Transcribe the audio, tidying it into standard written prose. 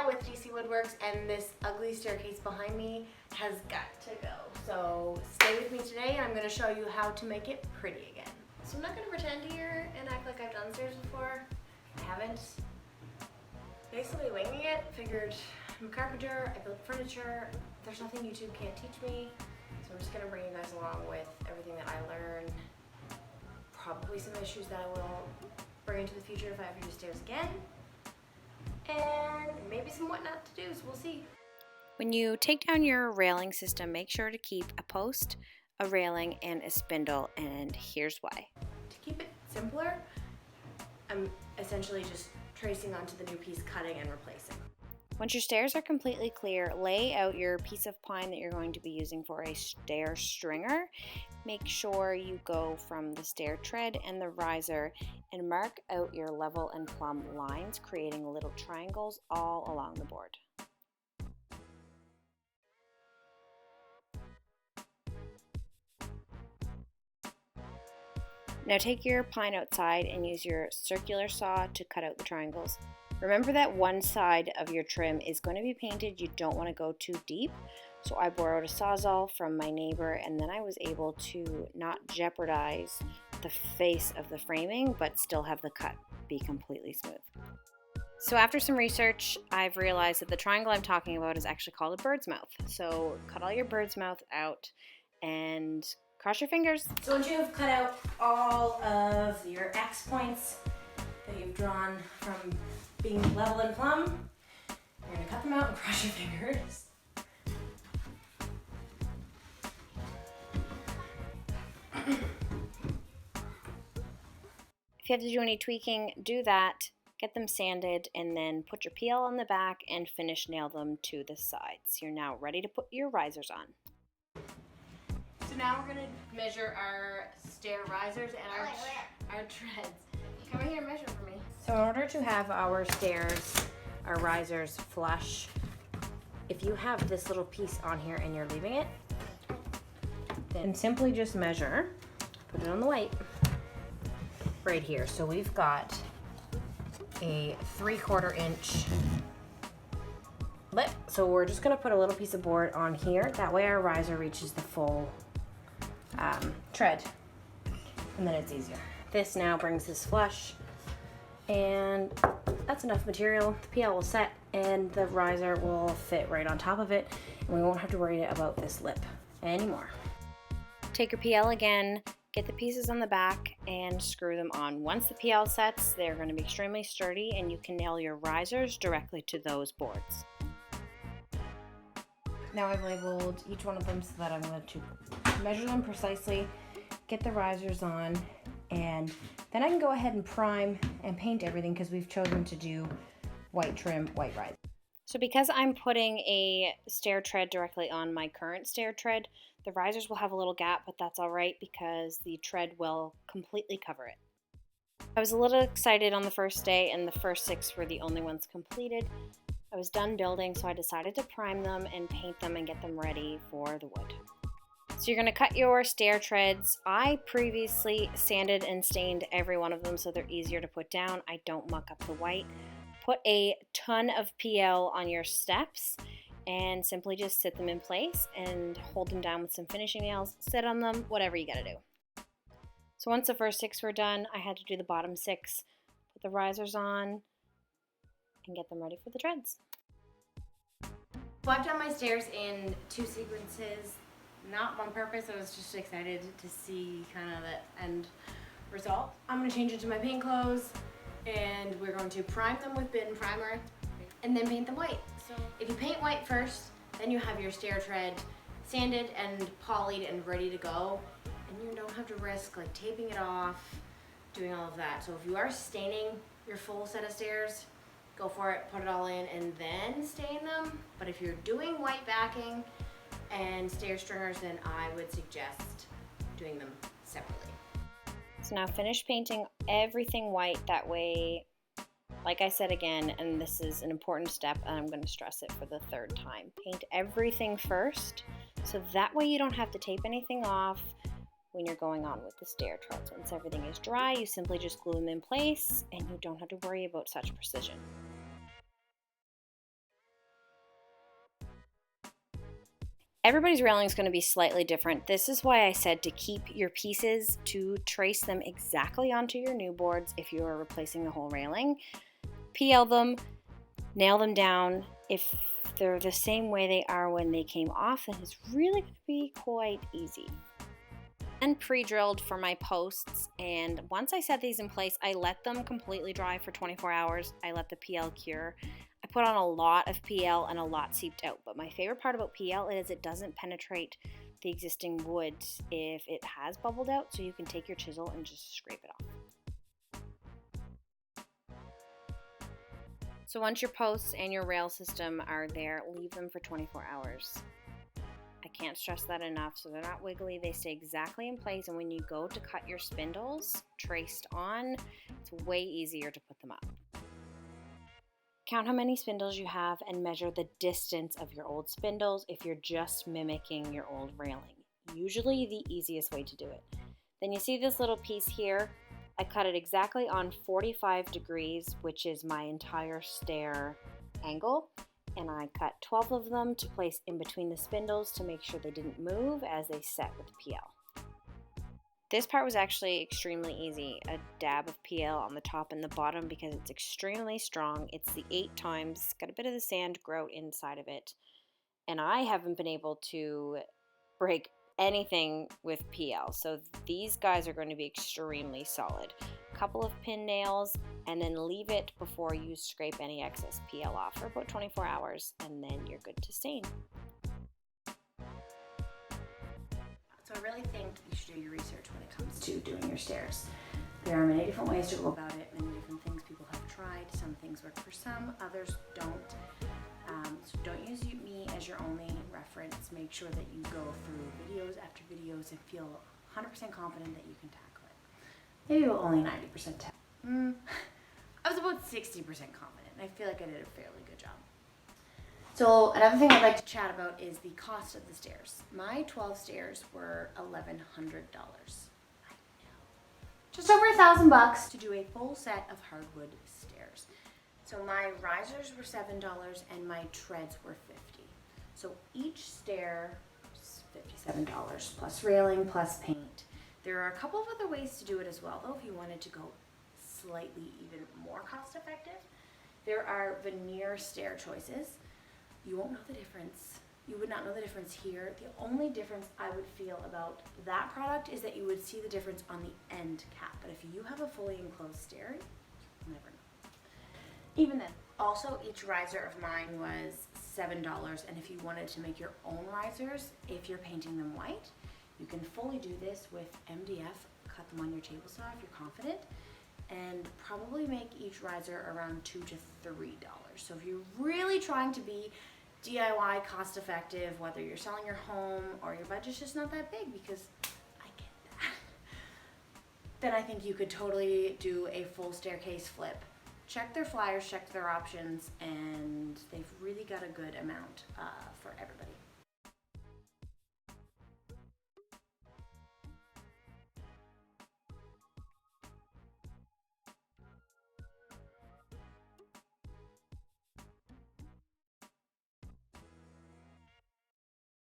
with DC Woodworks, and this ugly staircase behind me has got to go. So stay with me today and I'm going to show you how to make it pretty again. So I'm not going to pretend here and act like I've done stairs before. I haven't. Basically winging it. Figured I'm a carpenter, I build furniture. There's nothing YouTube can't teach me. So I'm just going to bring you guys along with everything that I learned. Probably some issues that I will bring into the future if I ever do stairs again. And maybe some what not to do, so we'll see. When you take down your railing system, make sure to keep a post, a railing, and a spindle, and here's why. To keep it simpler, I'm essentially just tracing onto the new piece, cutting and replacing. Once your stairs are completely clear, lay out your piece of pine that you're going to be using for a stair stringer. Make sure you go from the stair tread and the riser and mark out your level and plumb lines, creating little triangles all along the board. Now take your pine outside and use your circular saw to cut out the triangles. Remember that one side of your trim is going to be painted. You don't want to go too deep. So I borrowed a Sawzall from my neighbor, and then I was able to not jeopardize the face of the framing, but still have the cut be completely smooth. So after some research, I've realized that the triangle I'm talking about is actually called a bird's mouth. So cut all your bird's mouth out and cross your fingers. So once you have cut out all of your X points that you've drawn from being level and plumb, you're going to cut them out and cross your fingers. If you have to do any tweaking, do that. Get them sanded and then put your PL on the back and finish nail them to the sides. You're now ready to put your risers on. So now we're going to measure our stair risers and our treads. Come here and measure for me. So in order to have our stairs, our risers flush, if you have this little piece on here and you're leaving it, then simply just measure, put it on the white, right here. So we've got a 3/4 inch lip. So we're just gonna put a little piece of board on here. That way our riser reaches the full tread, and then it's easier. This now brings this flush, and that's enough material. The PL will set and the riser will fit right on top of it, and we won't have to worry about this lip anymore. Take your PL again, get the pieces on the back and screw them on. Once the PL sets, they're going to be extremely sturdy and you can nail your risers directly to those boards. Now I've labeled each one of them so that I'm going to measure them precisely, get the risers on, and then I can go ahead and prime and paint everything because we've chosen to do white trim, white riser. So because I'm putting a stair tread directly on my current stair tread, the risers will have a little gap, but that's all right because the tread will completely cover it. I was a little excited on the first day and the first 6 were the only ones completed. I was done building, so I decided to prime them and paint them and get them ready for the wood. So you're going to cut your stair treads. I previously sanded and stained every one of them so they're easier to put down. I don't muck up the white. Put a ton of PL on your steps and simply just sit them in place and hold them down with some finishing nails, sit on them, whatever you gotta do. So once the first 6 were done, I had to do the bottom 6, put the risers on, and get them ready for the treads. So I've done my stairs in 2 sequences, not on purpose. I was just excited to see kind of the end result. I'm going to change it to my paint clothes, and we're going to prime them with bin primer and then paint them white. So if you paint white first, then you have your stair tread sanded and polished and ready to go, and you don't have to risk like taping it off, doing all of that. So if you are staining your full set of stairs, go for it, put it all in and then stain them. But if you're doing white backing and stair stringers, then I would suggest doing them separately. So now finish painting everything white. That way, like I said again, and this is an important step, and I'm going to stress it for the 3rd time. Paint everything first, so that way you don't have to tape anything off when you're going on with the stair treads. Once everything is dry, you simply just glue them in place, and you don't have to worry about such precision. Everybody's railing is going to be slightly different. This is why I said to keep your pieces, to trace them exactly onto your new boards if you are replacing the whole railing. PL them, nail them down. If they're the same way they are when they came off, then it's really going to be quite easy. And pre-drilled for my posts, and once I set these in place, I let them completely dry for 24 hours. I let the PL cure. I put on a lot of PL and a lot seeped out, but my favorite part about PL is it doesn't penetrate the existing wood if it has bubbled out, so you can take your chisel and just scrape it off. So once your posts and your rail system are there, leave them for 24 hours. I can't stress that enough. So they're not wiggly, they stay exactly in place, and when you go to cut your spindles traced on, it's way easier to put them up. Count how many spindles you have and measure the distance of your old spindles if you're just mimicking your old railing. Usually the easiest way to do it. Then you see this little piece here? I cut it exactly on 45 degrees, which is my entire stair angle. And I cut 12 of them to place in between the spindles to make sure they didn't move as they set with the PL. This part was actually extremely easy, a dab of PL on the top and the bottom because it's extremely strong. It's the 8 times, got a bit of the sand grout inside of it. And I haven't been able to break anything with PL, so these guys are going to be extremely solid. A couple of pin nails, and then leave it before you scrape any excess PL off for about 24 hours, and then you're good to stain. So I really think you should do your research when it comes to doing your stairs. There are many different ways to go about it, many different things people have tried. Some things work for some, others don't. So don't use me as your only reference. Make sure that you go through videos after videos and feel 100% confident that you can tackle it. Maybe only 90% tackle. I was about 60% confident. I feel like I did a fairly good job. So another thing I'd like to chat about is the cost of the stairs. My 12 stairs were $1,100. I know. Just over $1,000 to do a full set of hardwood stairs. So my risers were $7 and my treads were $50. So each stair is $57 plus railing plus paint. There are a couple of other ways to do it as well, though, if you wanted to go slightly even more cost effective. There are veneer stair choices. You won't know the difference. You would not know the difference here. The only difference I would feel about that product is that you would see the difference on the end cap. But if you have a fully enclosed stair, you'll never know. Even then, also each riser of mine was $7, and if you wanted to make your own risers, if you're painting them white, you can fully do this with MDF, cut them on your table saw if you're confident, and probably make each riser around $2 to $3. So if you're really trying to be DIY cost effective, whether you're selling your home or your budget's just not that big, because I get that, then I think you could totally do a full staircase flip. Check their flyers, check their options, and they've really got a good amount for everybody.